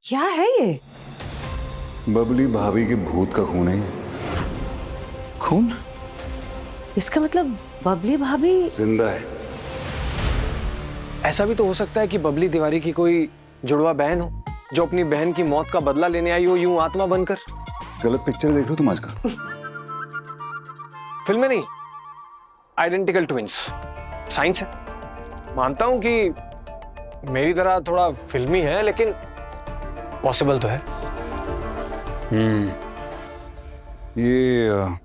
क्या है ये? बबली भाभी के भूत का खून है ये। खून? इसका मतलब बबली भाभी जिंदा है। ऐसा भी तो हो सकता है कि बबली तिवारी की कोई जुड़वा बहन हो जो अपनी बहन की मौत का बदला लेने आई हो, यूं आत्मा बनकर। गलत पिक्चर देख रहे हो तुम आजकल। फिल्म में नहीं, आइडेंटिकल ट्विंस साइंस है। मानता हूं कि मेरी तरह थोड़ा फिल्मी है, लेकिन पॉसिबल तो है। ये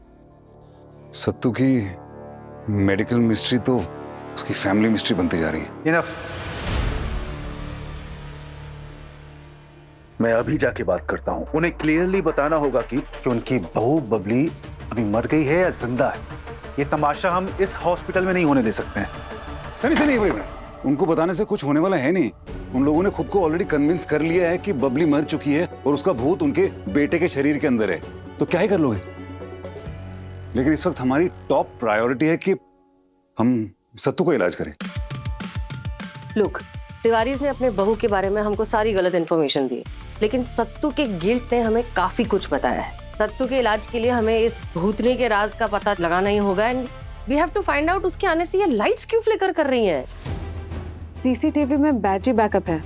सत्तू की मेडिकल मिस्ट्री तो उसकी फैमिली मिस्ट्री बनती जा रही है। इनफ। मैं अभी जाके बात करता हूं। उन्हें क्लियरली बताना होगा कि उनकी बहू बबली अभी मर गई है या जिंदा है। ये तमाशा हम इस हॉस्पिटल में नहीं होने दे सकते हैं। सनी उनको बताने से कुछ होने वाला है नहीं। उन लोगों ने खुद को ऑलरेडी कन्विंस कर लिया है कि बबली मर चुकी है और उसका भूत उनके बेटे के शरीर के अंदर है। तो क्या ही कर लोगे। लेकिन इस वक्त हमारी टॉप प्रायोरिटी है कि हम सत्तू का इलाज करें। लुक, तिवारी ने अपने बहू के बारे में हमको सारी गलत इन्फॉर्मेशन दी, लेकिन सत्तू के गिल्ट ने हमें काफी कुछ बताया है। सत्तू के इलाज के लिए हमें इस भूतनी के राज का पता लगाना ही होगा and we have to find out उसके आने से ये लाइट्स क्यों फ्लिकर कर रही हैं। सीसीटीवी में बैटरी बैकअप है,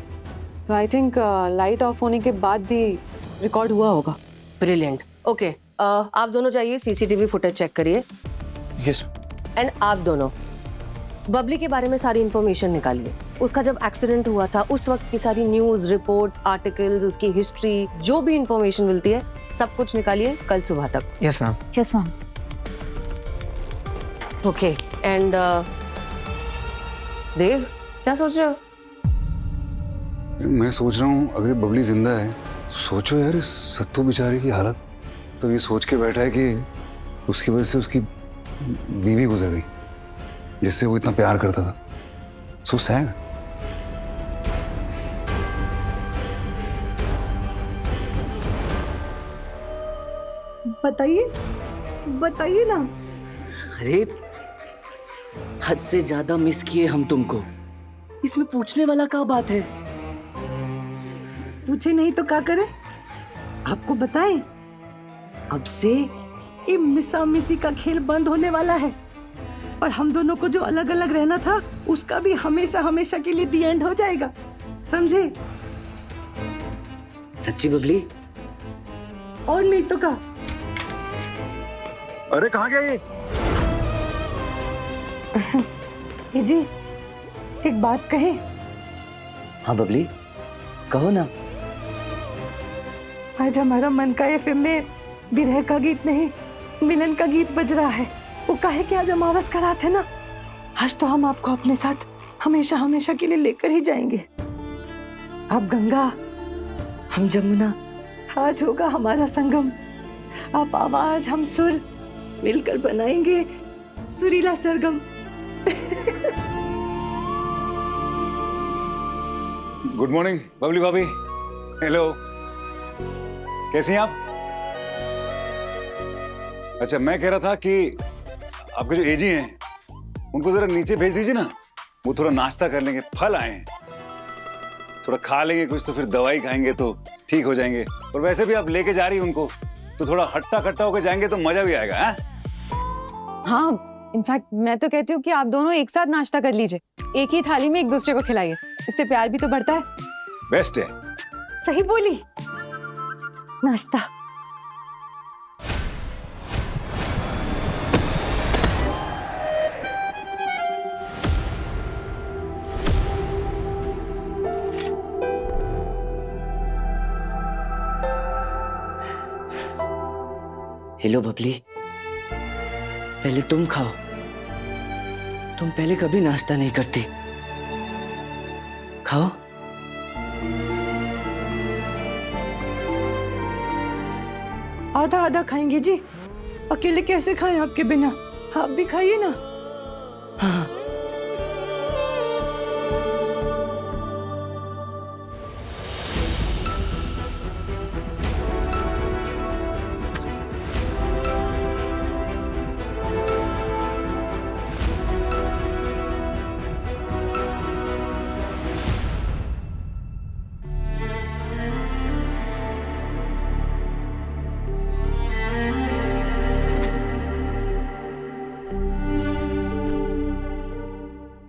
तो आई थिंक लाइट ऑफ होने के बाद भी रिकॉर्ड हुआ होगा। ब्रिलियंट। ओके, आप दोनों जाइए सीसीटीवी फुटेज चेक करिए। यस। एंड आप दोनों बबली के बारे में सारी इंफॉर्मेशन निकालिए। उसका जब एक्सीडेंट हुआ था उस वक्त की सारी न्यूज रिपोर्ट्स, आर्टिकल्स, उसकी हिस्ट्री, जो भी इंफॉर्मेशन मिलती है सब कुछ निकालिए कल सुबह तक। Yes ma'am. Yes ma'am. Okay and Dev, क्या सोच रहे हो? मैं सोच रहा हूँ अगर बबली जिंदा है, सोचो यार इस सत्तू बेचारे की हालत। तो ये सोच के बैठा है कि उसकी वजह से उसकी बीवी गुजर गई जिससे वो इतना प्यार करता था। So sad. बताइए ना। अरे हद से ज्यादा मिस किए हम तुमको। इसमें पूछने वाला क्या बात है? पूछे नहीं तो क्या करें? आपको बताएं, अब से ये मिसा मिसी का खेल बंद होने वाला है और हम दोनों को जो अलग अलग रहना था उसका भी हमेशा हमेशा के लिए दी एंड हो जाएगा, समझे? सच्ची बबली? और नहीं तो क्या। अरे कहाँ गया ये? ये जी एक बात कहे? हाँ बबली, कहो ना। आज हमारा मन का एफएम में बिरह का गीत नहीं मिलन का गीत बज रहा है। वो काहे कि आज अमावस का रात है ना। आज तो हम आपको अपने साथ हमेशा हमेशा के लिए लेकर ही जाएंगे। आप गंगा, हम जमुना, आज होगा हमारा संगम। आप आवाज, हम सुर, मिलकर बनाएंगे सुरीला सरगम। गुड मॉर्निंग बबली भाभी। हेलो, कैसी हैं आप? अच्छा, मैं कह रहा था कि आपके जो एजी हैं उनको जरा नीचे भेज दीजिए ना। वो थोड़ा नाश्ता कर लेंगे, फल आए हैं, थोड़ा खा लेंगे कुछ, तो फिर दवाई खाएंगे तो ठीक हो जाएंगे। और वैसे भी आप लेके जा रही हैं उनको, तो थोड़ा हट्टा कट्टा होकर जाएंगे तो मजा भी आएगा। हाँ, इनफैक्ट मैं तो कहती हूँ कि आप दोनों एक साथ नाश्ता कर लीजिए, एक ही थाली में एक दूसरे को खिलाइए, इससे प्यार भी तो बढ़ता है। बेस्ट है। सही बोली। नाश्ता। हेलो बबली, पहले तुम खाओ। तुम पहले कभी नाश्ता नहीं करती। खाओ। आधा आधा खाएंगे जी, अकेले कैसे खाएं आपके बिना? आप भी खाइए ना। हाँ।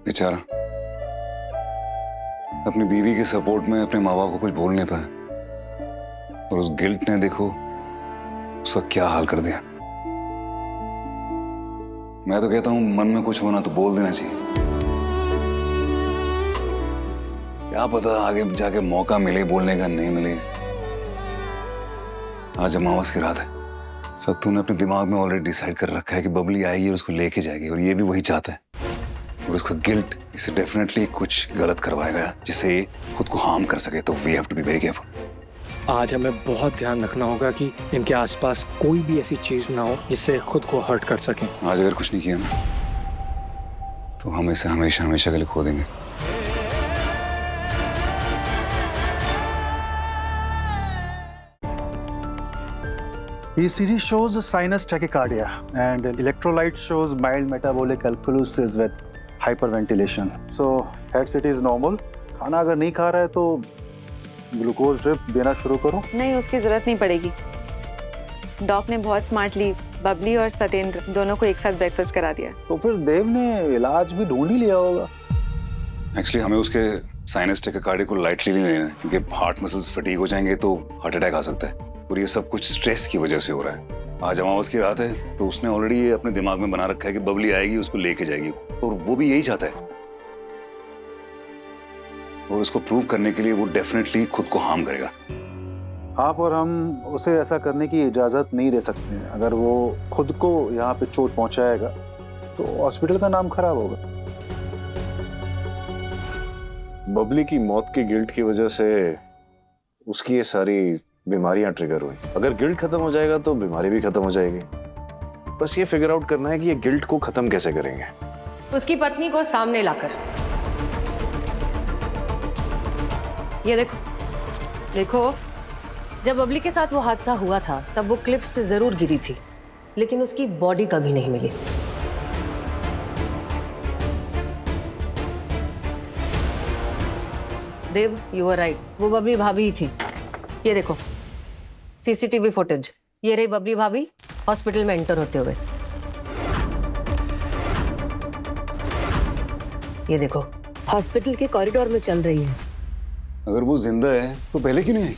बेचारा अपनी बीवी के सपोर्ट में अपने माँ बाप को कुछ बोल नहीं पाया, और उस गिल्ट ने देखो उसका क्या हाल कर दिया। मैं तो कहता हूं मन में कुछ होना तो बोल देना चाहिए। क्या पता आगे जाके मौका मिले बोलने का, नहीं मिले। आज अमावस की रात है। सत्तू ने अपने दिमाग में ऑलरेडी डिसाइड कर रखा है कि बबली आएगी और उसको लेके जाएगी, और ये भी वही चाहता है। और उसका गिल्ट इसे डेफिनेटली कुछ गलत करवाएगा जिससे ये खुद को हार्म कर सके। तो we have to be very careful. आज हमें बहुत ध्यान रखना होगा कि इनके आसपास कोई भी ऐसी चीज ना हो जिससे खुद को हर्ट कर सकें। आज अगर कुछ नहीं किया ना तो हम इसे हमेशा हमेशा के लिए खो देंगे। The series shows sinus tachycardia and electrolyte shows mild metabolic alkalosis with hyperventilation. So head CT is normal. खाना अगर नहीं खा रहा है तो ग्लूकोज ड्रिप देना शुरू करो। नहीं, उसकी जरूरत नहीं पड़ेगी। डॉक ने बहुत स्मार्टली बबली और सत्येंद्र दोनों को एक साथ ब्रेकफास्ट करा दिया। तो फिर देव ने इलाज भी ढूंढ ही लिया होगा। एक्चुअली हमें उसके साइनस टैकिकार्डिया को लाइटली नहीं लेना है, क्योंकि हार्ट मसल्स फटीग हो जाएंगे तो हार्ट अटैक आ सकता है, और ये सब कुछ स्ट्रेस की वजह से हो रहा है। आज अमावस की रात है तो उसने ऑलरेडी ये अपने दिमाग में बना रखा है कि बबली आएगी उसको लेके जाएगी, और वो भी यही चाहता है। और उसको प्रूव करने के लिए वो डेफिनेटली खुद को हार्म करेगा। हाँ, पर हम उसे ऐसा करने की इजाजत नहीं दे सकते हैं। अगर वो खुद को यहाँ पे चोट पहुंचाएगा तो हॉस्पिटल का नाम खराब होगा। बबली की मौत की गिल्ट की वजह से उसकी ये सारी बीमारियां ट्रिगर हुई। अगर गिल्ट खत्म हो जाएगा तो बीमारी भी खत्म हो जाएगी। बस ये फिगर आउट करना है कि ये गिल्ट को खत्म कैसे करेंगे। उसकी पत्नी को सामने लाकर, ये देखो देखो, जब बबली के साथ वो हादसा हुआ था तब वो क्लिफ से जरूर गिरी थी, लेकिन उसकी बॉडी कभी नहीं मिली। देव, यू आर राइट, वो बबली भाभी ही थी। ये देखो सीसीटीवी फुटेज, ये रही बबली भाभी हॉस्पिटल में एंटर होते हुए। ये देखो हॉस्पिटल के कॉरिडोर में चल रही है। अगर वो जिंदा है तो पहले क्यों नहीं आई,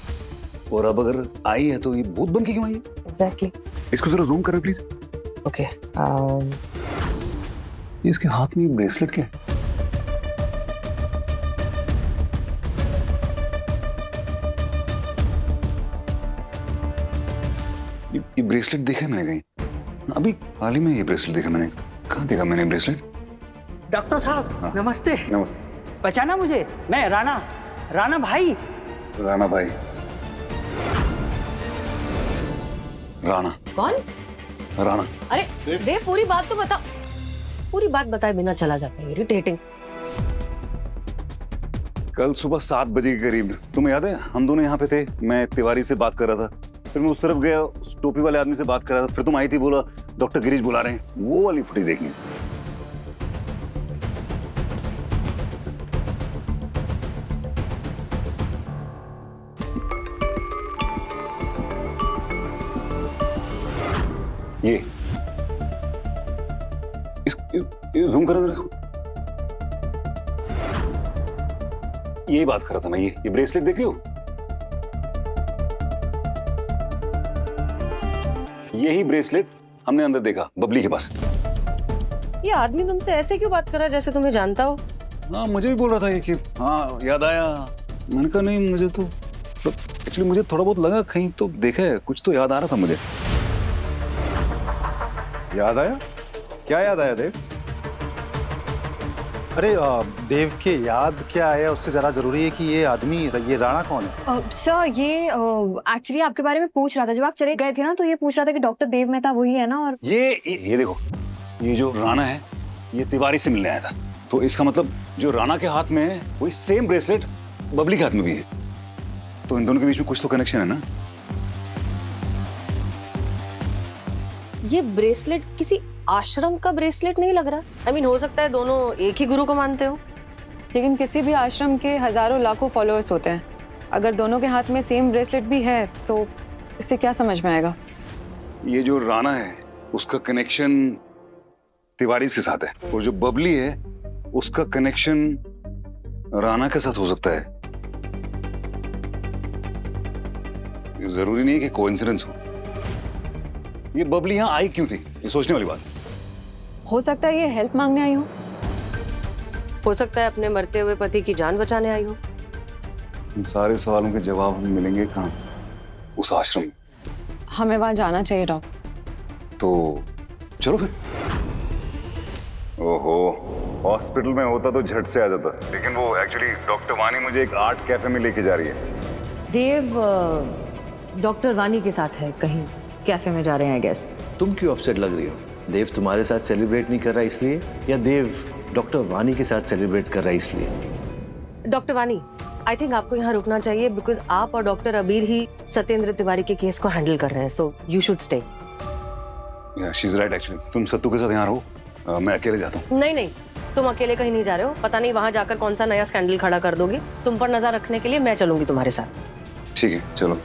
और अब अगर आई है तो ये भूत बन के क्यों आई है? एग्जैक्टली। इसको जरा जूम करें प्लीज। ओके, ये इसके हाथ में ब्रेसलेट क्या है? ये ब्रेसलेट देखा है मैंने कहीं, अभी हाल ही में ये ब्रेसलेट देखा मैंने। कहाँ देखा मैंने ब्रेसलेट? डॉक्टर साहब नमस्ते। नमस्ते। पहचाना मुझे? मैं राणा भाई। राणा भाई? राणा कौन? राणा। अरे देव, पूरी बात तो बता। पूरी बात बताए बिना चला जाता है, इरिटेटिंग। कल सुबह 7 बजे के करीब, तुम्हें याद है हम दोनों यहाँ पे थे, मैं तिवारी से बात कर रहा था, फिर मैं उस तरफ गया, उस टोपी वाले आदमी से बात कर रहा था, फिर तुम आई थी, बोला डॉक्टर गिरीश बुला रहे हैं। वो वाली फुटेज देखनी है। ये जूम करो जरा इसको। यही बात कर रहा था मैं, ये ब्रेसलेट देख रही हो? यही ब्रेसलेट हमने अंदर देखा बबली के पास। ये आदमी तुमसे ऐसे क्यों बात कर रहा है जैसे तुम्हें जानता हो? हाँ, मुझे भी बोल रहा था ये कि हाँ याद आया। मैंने कहा नहीं, मुझे तो एक्चुअली मुझे थोड़ा बहुत लगा कहीं तो देखा है, कुछ तो याद आ रहा था मुझे। याद आया? क्या याद आया देव? अरे देव के याद क्या आया उससे ज्यादा जरूरी है कि ये आदमी, ये राणा कौन है? सर ये एक्चुअली आपके बारे में पूछ रहा था। जब आप चले गए थे ना तो ये पूछ रहा था कि डॉक्टर देव मेहता वही है ना। और ये देखो, ये जो राणा है ये तिवारी से मिलने आया था, तो इसका मतलब जो राणा के हाथ में है वही सेम ब्रेसलेट बबली के हाथ में भी है, तो इन दोनों के बीच में कुछ तो कनेक्शन है ना। ये ब्रेसलेट किसी आश्रम का ब्रेसलेट नहीं लग रहा। I mean, हो सकता है दोनों एक ही गुरु को मानते हो, लेकिन किसी भी आश्रम के हजारों लाखों फॉलोअर्स होते हैं। अगर दोनों के हाथ में सेम ब्रेसलेट भी है तो इससे क्या समझ में आएगा? ये जो राणा है उसका कनेक्शन तिवारी के साथ है, और जो बबली है उसका कनेक्शन राणा के साथ हो सकता है। जरूरी नहीं है कि कोइंसिडेंस हो। ये बबली यहां आई क्यों थी, ये सोचने वाली बात है। हो सकता है ये हेल्प मांगने आई हो सकता है अपने मरते हुए पति की जान बचाने आई हो। इन सारे सवालों के जवाब हमें मिलेंगे कहाँ? उस आश्रम में। हमें वहां जाना चाहिए डॉक्टर। तो चलो फिर। ओहो, हॉस्पिटल में होता तो झट से आ जाता, लेकिन वो एक्चुअली डॉक्टर वानी मुझे एक आर्ट कैफे में लेके जा रही है। देव डॉक्टर वानी के साथ है, कहीं कैफे में जा रहे हैं आई गेस। तुम क्यों अपसेट लग रही हो? देव तुम्हारे साथ सेलिब्रेट नहीं कर रहा इसलिए, या देव डॉक्टर वानी के साथ सेलिब्रेट कर रहा है इसलिए? डॉक्टर वानी, आई थिंक आपको यहाँ रुकना चाहिए बिकॉज आप और डॉक्टर अबीर ही सत्येंद्र तिवारी के केस को हैंडल कर रहे हैं, so you should stay. She is right actually. तुम सत्तू के साथ यहाँ रहो, मैं अकेले जाता हूँ। नहीं, तुम अकेले कहीं नहीं जा रहे हो। पता नहीं वहां जाकर कौन सा नया स्कैंडल खड़ा कर दोगे। तुम पर नजर रखने के लिए मैं चलूंगी तुम्हारे साथ। ठीक है, चलो।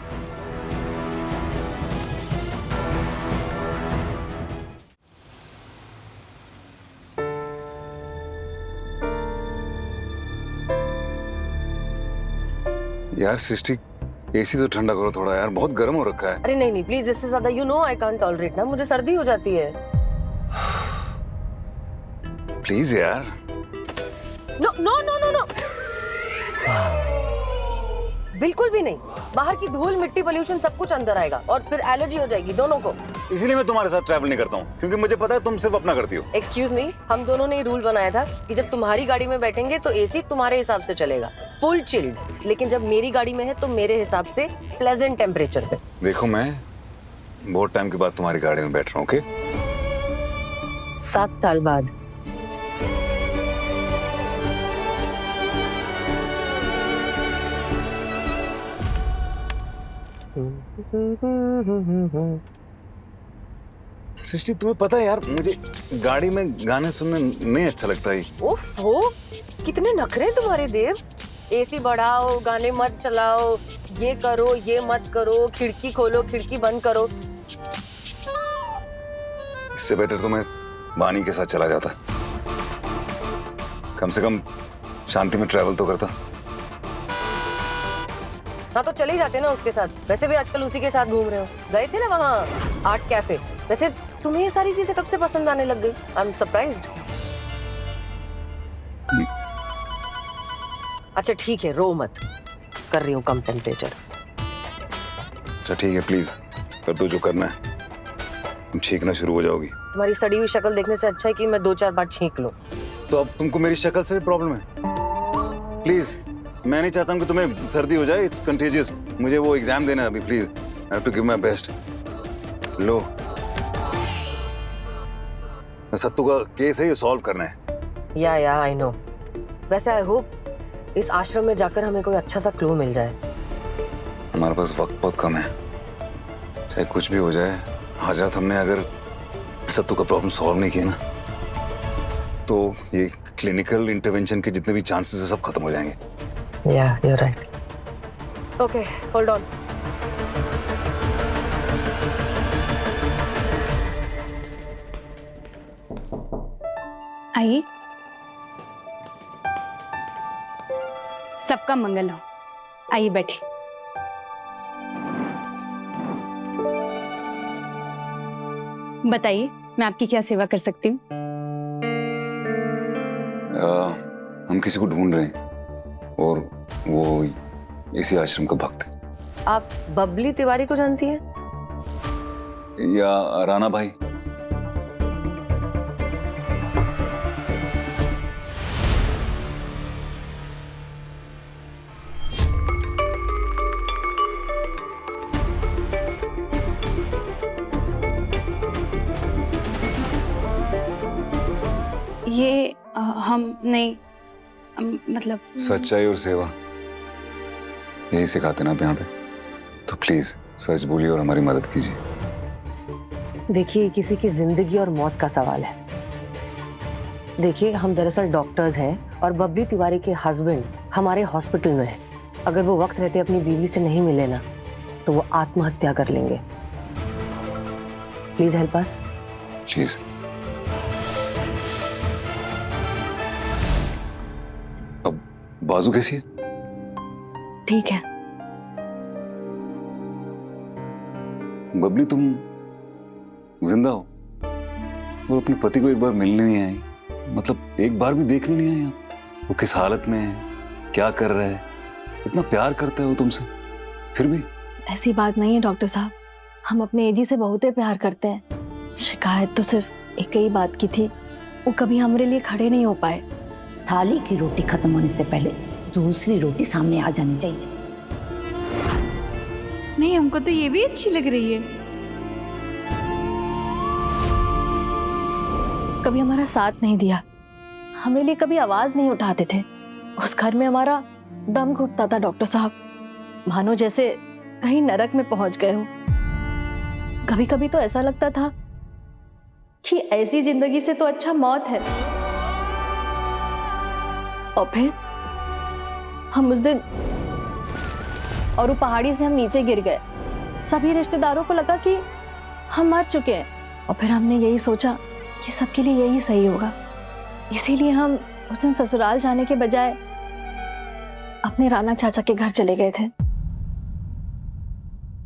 यार सृष्टि, एसी तो ठंडा करो थोड़ा यार, बहुत गर्म हो रखा है। अरे नहीं प्लीज, इससे ज्यादा you know I can't tolerate ना, मुझे सर्दी हो जाती है। प्लीज यार। No no no no no, बिल्कुल भी नहीं। बाहर की धूल, मिट्टी, पोल्यूशन सब कुछ अंदर आएगा और फिर एलर्जी हो जाएगी दोनों को। इसीलिए मैं तुम्हारे साथ ट्रैवल नहीं करता हूँ, क्योंकि मुझे पता है तुम सिर्फ अपना करती हो। एक्सक्यूज मी, हम दोनों ने रूल बनाया था कि जब तुम्हारी गाड़ी में बैठेंगे तो एसी तुम्हारे हिसाब से चलेगा, फुल चिल्ड, लेकिन जब मेरी गाड़ी में है तो मेरे हिसाब से प्लेजेंट टेम्परेचर पे। देखो, मैं बहुत टाइम के बाद तुम्हारी गाड़ी में बैठ रहा हूँ। ओके? 7 साल बाद। सृष्टि, तुम्हें पता है यार, मुझे गाड़ी में गाने सुनने नहीं अच्छा लगता है। उफ हो, कितने नखरे तुम्हारे देव। एसी बढ़ाओ, गाने मत चलाओ, ये करो, ये मत करो, खिड़की खोलो, खिड़की बंद करो। इससे बेटर तो मैं वानी के साथ चला जाता, कम से कम शांति में ट्रैवल तो करता। हाँ तो चले जाते ना उसके साथ, वैसे भी आजकल उसी के साथ घूम रहे हो। गए थे ना वहाँ आर्ट कैफे। वैसे तुम्हें ये सारी चीजें कब से पसंद आने लग गई? I am surprised. अच्छा ठीक है, रो मत, कर रही हूँ कम टेम्परेचर। अच्छा ठीक है, प्लीज कर दो जो करना है, तुम छींकना शुरू हो जाओगी। तुम्हारी सड़ी हुई शक्ल देखने से अच्छा है कि मैं 2-4 बार छींक लूं। तो अब तुमको मेरी शक्ल से भी प्रॉब्लम है? प्लीज, मैं नहीं चाहता हूँ कि तुम्हें सर्दी हो जाए, इट्स कंटेजियस। मुझे वो एग्जाम देना है अभी, please I have to give my best. लो, सत्तू का केस है, ये सॉल्व करना है। या आई नो। वैसे आई होप इस आश्रम में जाकर हमें कोई अच्छा सा क्लू मिल जाए। हमारे पास वक्त बहुत कम है, चाहे कुछ भी हो जाए। हाजत, हमने अगर सत्तू का प्रॉब्लम सॉल्व नहीं किया ना, तो ये क्लिनिकल इंटरवेंशन के जितने भी चांसेस है सब खत्म हो जाएंगे। या you are right. Okay, hold on. आइए, सबका मंगल हो। आइए बैठिए। बताइए, मैं आपकी क्या सेवा कर सकती हूँ? हम किसी को ढूंढ रहे हैं और वो इसी आश्रम का भक्त है। आप बबली तिवारी को जानती हैं? या राणा भाई? ये हम नहीं, मतलब सच्चाई और सेवा यही सिखाते ना आप यहाँ पे, तो प्लीज सच बोलिए और हमारी मदद कीजिए। देखिए, किसी की जिंदगी और मौत का सवाल है। देखिए, हम दरअसल डॉक्टर्स हैं और बबली तिवारी के हस्बैंड हमारे हॉस्पिटल में है। अगर वो वक्त रहते अपनी बीवी से नहीं मिले ना, तो वो आत्महत्या कर लेंगे। Please help us. प्लीज। बाजू कैसी है? ठीक है। बबली, तुम जिंदा हो और अपने पति को एक बार मिलने नहीं आई, मतलब एक बार भी देखने नहीं आई आप। वो किस हालत में है, क्या कर रहा है, इतना प्यार करता है वो तुमसे, फिर भी? ऐसी बात नहीं है डॉक्टर साहब, हम अपने एजी से बहुत ही प्यार करते हैं। शिकायत तो सिर्फ एक ही बात की थी, वो कभी हमारे लिए खड़े नहीं हो पाए। थाली की रोटी खत्म होने से पहले दूसरी रोटी सामने आ जानी चाहिए। नहीं, हमको तो ये भी अच्छी लग रही है। कभी हमारा साथ नहीं दिया, हमारे लिए कभी आवाज नहीं उठाते थे। उस घर में हमारा दम घुटता था डॉक्टर साहब, मानो जैसे कहीं नरक में पहुंच गए हो। कभी कभी तो ऐसा लगता था कि ऐसी जिंदगी से तो अच्छा मौत है। और फिर हम उस दिन और वो पहाड़ी से हम नीचे गिर गए। सभी रिश्तेदारों को लगा कि हम मर चुके हैं, और फिर हमने यही सोचा कि सबके लिए यही सही होगा। इसीलिए हम उस दिन ससुराल जाने के बजाय अपने राणा चाचा के घर चले गए थे।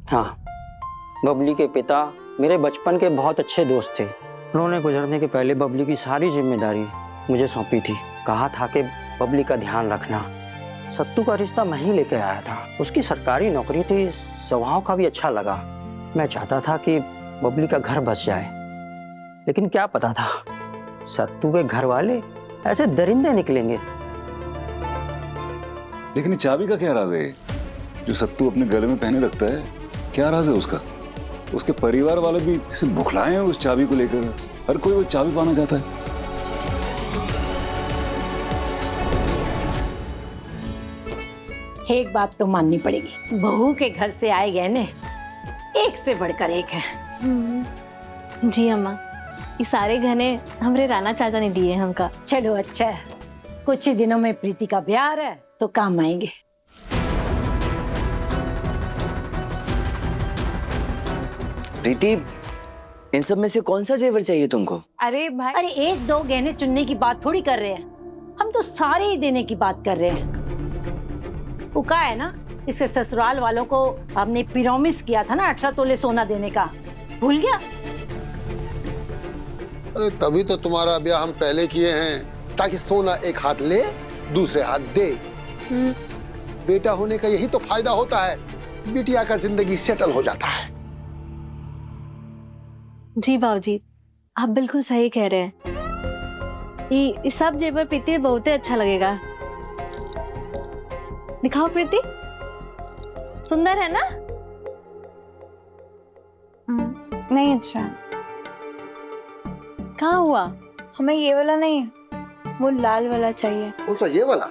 हाँ, बबली के पिता मेरे बचपन के बहुत अच्छे दोस्त थे। उन्होंने गुजरने के पहले बबली की सारी जिम्मेदारी मुझे सौंपी थी। कहा था कि बबली का ध्यान रखना। सत्तू का रिश्ता मैं ही लेके आया था। उसकी सरकारी नौकरी थी, स्वभाव का भी अच्छा लगा। मैं चाहता था कि बबली का घर बस जाए, लेकिन क्या पता था सत्तू के घर वाले ऐसे दरिंदे निकलेंगे। लेकिन चाबी का क्या राज है जो सत्तू अपने गले में पहने रखता है? क्या राज है उसका? उसके परिवार वाले भी इसे बुखलाए हैं उस चाबी को लेकर। हर कोई वो चाबी पाना चाहता है। एक बात तो माननी पड़ेगी, बहू के घर से आए गहने एक से बढ़कर एक है। जी अम्मा, ये सारे गहने हमरे राणा चाचा ने दिए हमका। चलो अच्छा है, कुछ ही दिनों में प्रीति का ब्याह है तो काम आएंगे। प्रीति, इन सब में से कौन सा जेवर चाहिए तुमको? अरे भाई, अरे एक दो गहने चुनने की बात थोड़ी कर रहे हैं, हम तो सारे ही देने की बात कर रहे हैं। वो कहा है ना, इसके ससुराल वालों को हमने प्रॉमिस किया था ना 18 तोले सोना देने का, भूल गया? अरे तभी तो तुम्हारा ब्याह हम पहले किए हैं, ताकि सोना एक हाथ ले दूसरे हाथ दे। बेटा होने का यही तो फायदा होता है, बिटिया का जिंदगी सेटल हो जाता है। जी बाबूजी, आप बिल्कुल सही कह रहे हैं। ये सब जेवर प्रीति में बहुत ही अच्छा लगेगा। दिखाओ प्रीति, सुंदर है ना? नहीं अच्छा। कहाँ हुआ? हमें ये वाला नहीं, वो लाल वाला चाहिए। कौन सा, ये वाला?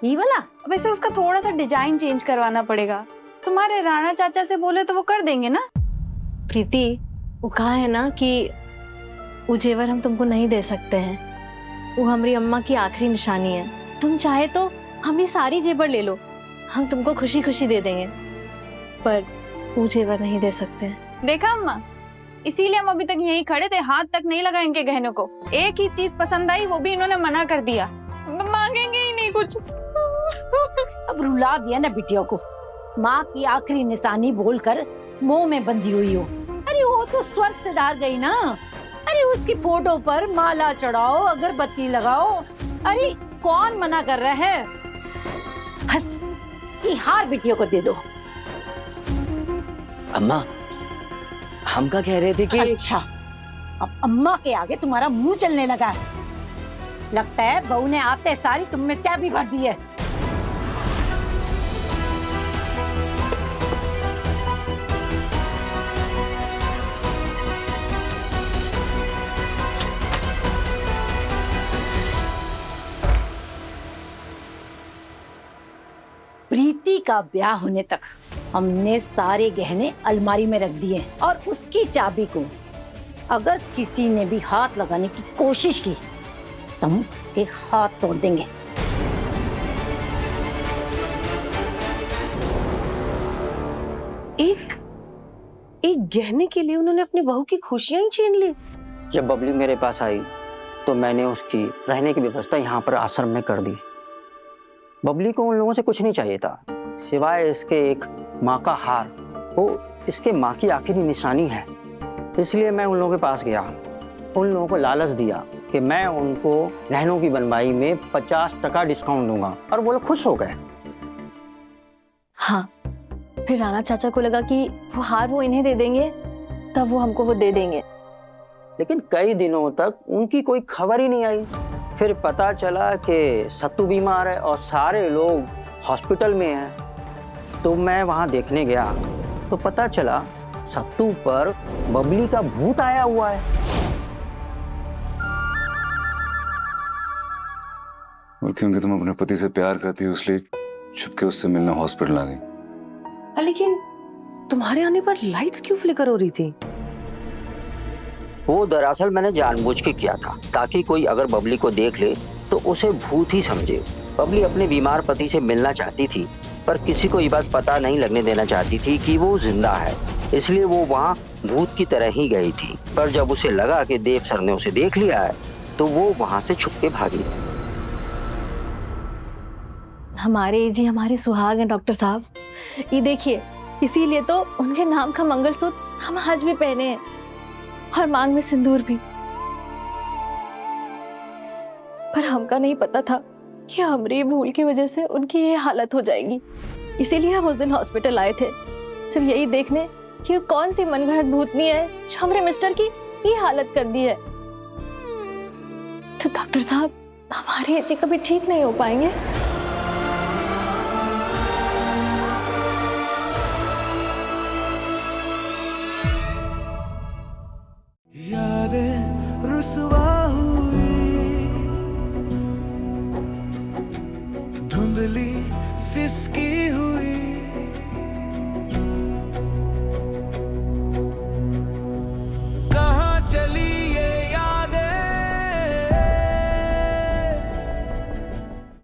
ये वाला? वैसे उसका थोड़ा सा डिजाइन चेंज करवाना पड़ेगा। तुम्हारे राणा चाचा से बोले तो वो कर देंगे ना? प्रीति, वो कहा है ना कि वो जेवर हम तुमको नहीं दे सकते हैं, वो हमारी अम्मा की आखिरी निशानी है। तुम चाहे तो हमारी सारी जेवर ले लो, हम तुमको खुशी खुशी दे देंगे, पर वो जेवर नहीं दे सकते हैं। देखा अम्मा, इसीलिए हम अभी तक यहीं खड़े थे, हाथ तक नहीं लगा इनके गहनों को। एक ही चीज पसंद आई, वो भी इन्होंने मना कर दिया, मांगेंगे ही नहीं कुछ। अब रुला दिया ना बिटिया को, माँ की आखिरी निशानी बोलकर मुंह में बंधी हुई हो। अरे वो तो स्वर्ग से धार गई ना। अरे उसकी फोटो पर माला चढ़ाओ, अगरबत्ती लगाओ, अरे कौन मना कर रहा है? बस ये हार बिटिया को दे दो। अम्मा, हम क्या कह रहे थे कि अच्छा, अब अम्मा के आगे तुम्हारा मुंह चलने लगा है। लगता है बहू ने आते सारी तुम में चाबी भर दी है। प्रीति का ब्याह होने तक हमने सारे गहने अलमारी में रख दिए, और उसकी चाबी को अगर किसी ने भी हाथ लगाने की कोशिश की तो हम उसके हाथ तोड़ देंगे। एक गहने के लिए उन्होंने अपनी बहू की खुशियां ही छीन ली। जब बबली मेरे पास आई तो मैंने उसकी रहने की व्यवस्था यहाँ पर आश्रम में कर दी। बबली को उन लोगों से कुछ नहीं चाहिए था सिवाय इसके एक माँ का हार। वो इसके माँ की आखिरी निशानी है। इसलिए मैं उन लोगों के पास गया, उन लोगों को लालच दिया कि मैं उनको गहनों की बनवाई में 50% डिस्काउंट दूंगा, और वो लोग खुश हो गए। हाँ, फिर राणा चाचा को लगा कि वो हार वो इन्हें दे देंगे, तब वो हमको वो दे देंगे। लेकिन कई दिनों तक उनकी कोई खबर ही नहीं आई। फिर पता चला कि सत्तू बीमार है और सारे लोग हॉस्पिटल में हैं। तो मैं वहां देखने गया तो पता चला सत्तू पर बबली का भूत आया हुआ है। और क्योंकि तुम अपने पति से प्यार करती हो इसलिए छुपके उससे मिलने हॉस्पिटल आ गई। लेकिन तुम्हारे आने पर लाइट्स क्यों फ्लिकर हो रही थी? वो दरअसल मैंने जानबूझ के किया था ताकि कोई अगर बबली को देख ले तो उसे भूत ही समझे। बबली अपने बीमार पति से मिलना चाहती थी, पर किसी को ये बात पता नहीं लगने देना चाहती थी कि वो जिंदा है, इसलिए वो वहाँ भूत की तरह ही गई थी। पर जब उसे लगा कि देव सर ने उसे देख लिया है तो वो वहाँ से छुप के भागी। हमारे जी हमारे सुहाग हैं डॉक्टर साहब, ये देखिए, इसीलिए तो उनके नाम का मंगलसूत्र हम आज भी पहने हैं और मांग में सिंदूर भी। पर हमका नहीं पता था कि हमारी भूल की वजह से उनकी ये हालत हो जाएगी। इसीलिए हम उस दिन हॉस्पिटल आए थे, सिर्फ यही देखने कि कौन सी मनगढ़ंत भूतनी है जो हमारे मिस्टर की ये हालत कर दी है। तो डॉक्टर साहब, हमारे जी कभी ठीक नहीं हो पाएंगे। यादें रुसवा हुई, धुंधली सिसकी हुई,